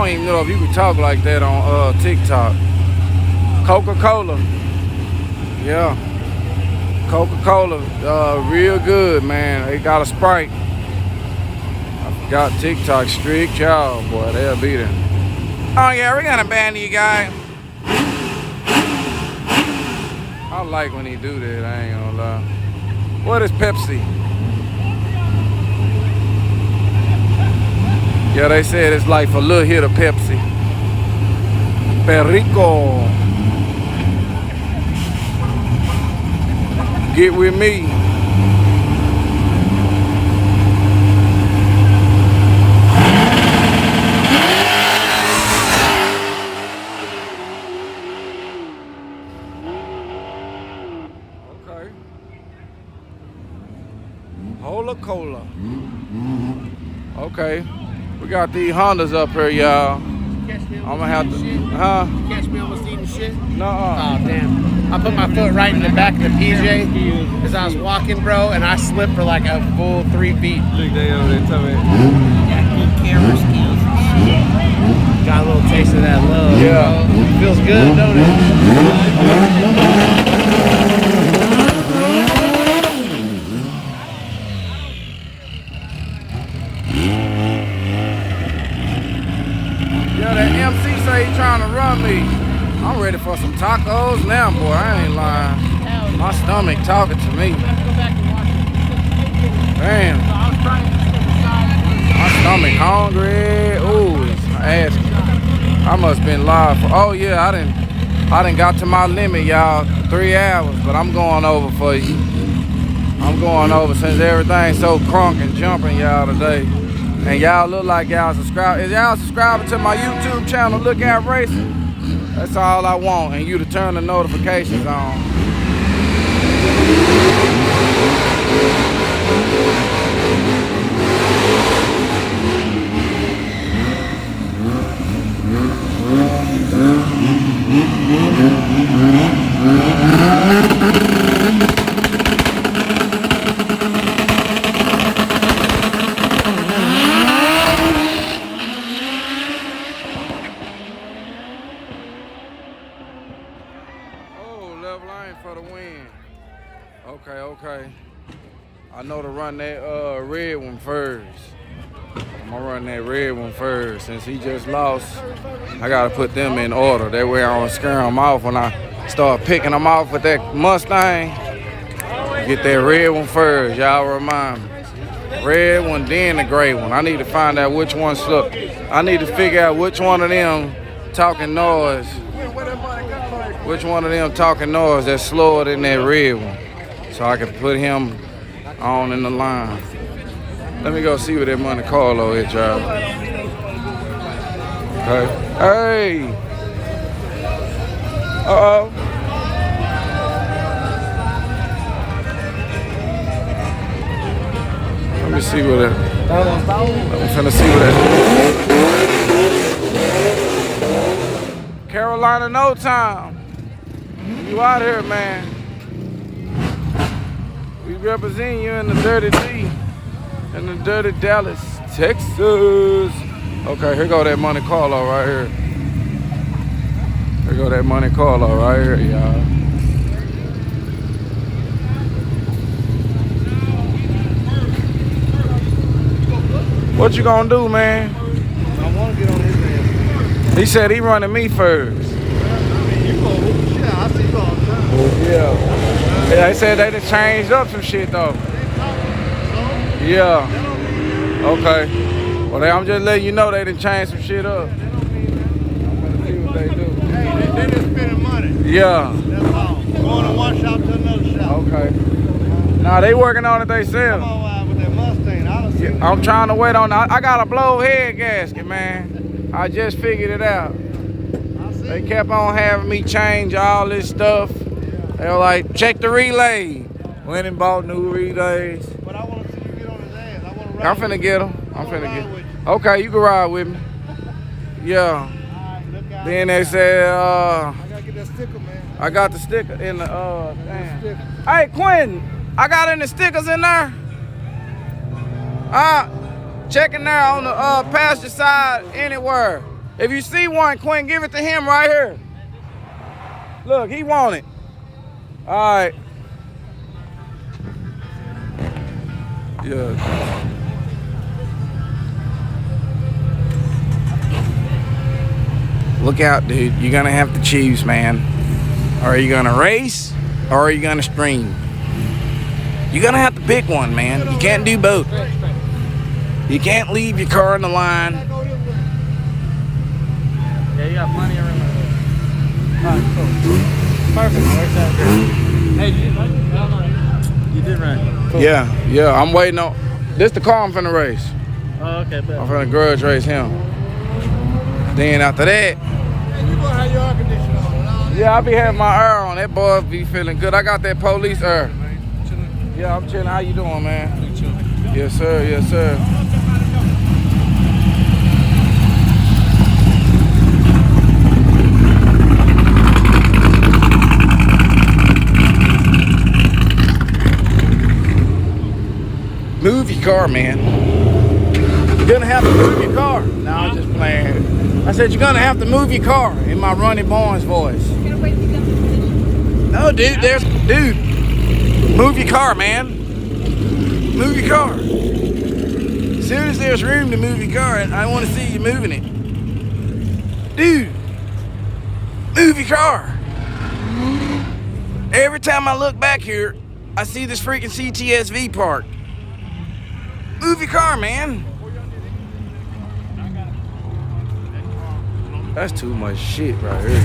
don't even know if you can talk like that on TikTok. Coca-Cola. Yeah. Coca-Cola, real good, man. They got a Sprite. I forgot TikTok strict, y'all, boy, they'll be there. Oh yeah, we're gonna ban you guys. I like when he do that, I ain't gonna lie. What is Pepsi? Yeah, they said it's like a little hit of Pepsi. Perico. Get with me. Okay. Hola Cola. Okay. We got these Hondas up here, y'all. I'm gonna have to, huh? Catch me almost eating shit? Nuh-uh. Oh, damn. I put my foot right in the back of the PJ as I was walking, bro, and I slipped for like a full 3 feet. Look, they over there, tell me. Got good camera skills and shit. Got a little taste of that love, Yeah. bro. Feels good, don't it? Yeah, that MC say he trying to run me. I'm ready for some tacos now, boy. I ain't lying. My stomach talking to me. Damn. My stomach hungry. Ooh, it's asking. I must been live for. Oh yeah, I didn't got to my limit, y'all. 3 hours, but I'm going over for you. I'm going over since everything's so crunk and jumping, y'all, today. And y'all look like y'all subscribe. Is y'all subscribing to my YouTube channel, Look Out Racing? That's all I want, and you to turn the notifications on. For the win. Okay. I know to run that red one first. I'm gonna run that red one first. Since he just lost, I gotta put them in order. That way I don't scare them off when I start picking them off with that Mustang. Get that red one first, y'all remind me. Red one, then the gray one. I need to find out which one slow. I need to figure out which one of them talking noise. Which one of them talking noise that's slower than that red one, so I can put him on in the line. Let me go see what that Monte Carlo is, y'all. Okay. Hey. Uh-oh. Let me see what that. I'm finna see what that. Carolina, no time. You out here, man. We represent you in the Dirty D, in the Dirty Dallas, Texas. Okay, here go that Monte Carlo right here. Here go that Monte Carlo right here, y'all. What you gonna do, man? I want to get on his ass. He said he running me first. I see you all the time. Yeah. Yeah, they said they done changed up some shit though. Yeah. Okay. Well, I'm just letting you know they done changed some shit up. I'm gonna see what they do. Hey, they just spending money. Yeah. That's all. Going to one shop to another shop. Okay. Nah, they working on it Come themselves. on with that Mustang. I don't see Yeah, I'm trying to wait on. I got a blow head gasket, man. I just figured it out. They kept on having me change all this stuff. They were like, check the relay. Went and bought new relays. But I want to see you get on his ass. I want to ride. I'm finna get him. I'm finna get him. Okay, you can ride with me. Yeah. Alright, look out. Then they said, I gotta get that sticker, man. I got the sticker in the, damn. Hey, Quentin, I got any stickers in there? Checking there on the passenger side anywhere. If you see one, Quinn, give it to him right here. Look, he want it. All right. Yeah. Look out, dude. You're gonna have to choose, man. Are you gonna race or are you gonna stream? You're gonna have to pick one, man. You can't do both. You can't leave your car in the line. Yeah, you got plenty of room. Alright, cool. Perfect. Works out good. Hey, did you run? You did run. Cool. Yeah, I'm waiting on. This the car I'm finna race. Oh, okay, bet. I'm finna grudge race him. Then after that, And you gonna have your air conditioner on and all that. yeah, I be having my air on. That boy be feeling good. I got that police air. Yeah, I'm chilling. How you doing, man? Yes, sir. Yes, sir. Move your car, man. You're gonna have to move your car. No, I'm just playing. I said you're gonna have to move your car in my Ronnie Barnes voice. No, dude, dude. Move your car, man. Move your car. As soon as there's room to move your car, I want to see you moving it. Dude, move your car. Every time I look back here, I see this freaking CTSV parked. Move your car, man. That's too much shit right here.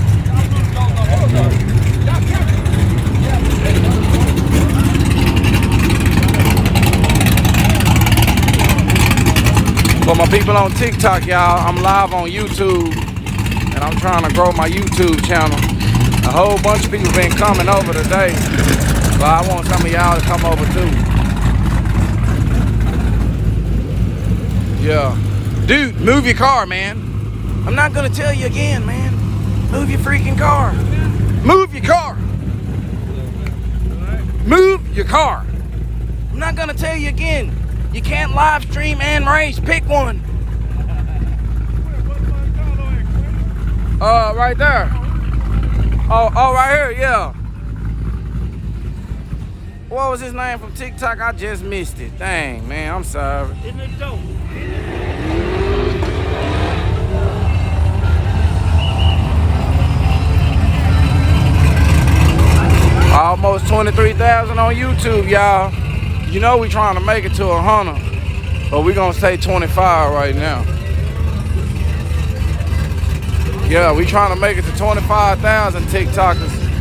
For my people on TikTok, y'all, I'm live on YouTube, and I'm trying to grow my YouTube channel. A whole bunch of people been coming over today, but I want some of y'all to come over too. Yeah. Dude, move your car, man. I'm not gonna tell you again, man. Move your freaking car. Move your car. Move your car. I'm not gonna tell you again. You can't live stream and race. Pick one. Right there. Oh, right here, yeah. What was his name from TikTok? I just missed it. Dang, man, I'm sorry. Isn't it dope? Almost 23,000 on YouTube, y'all. You know we trying to make it to 100, but we gonna say 25 right now. Yeah, we trying to make it to 25,000 TikTokers.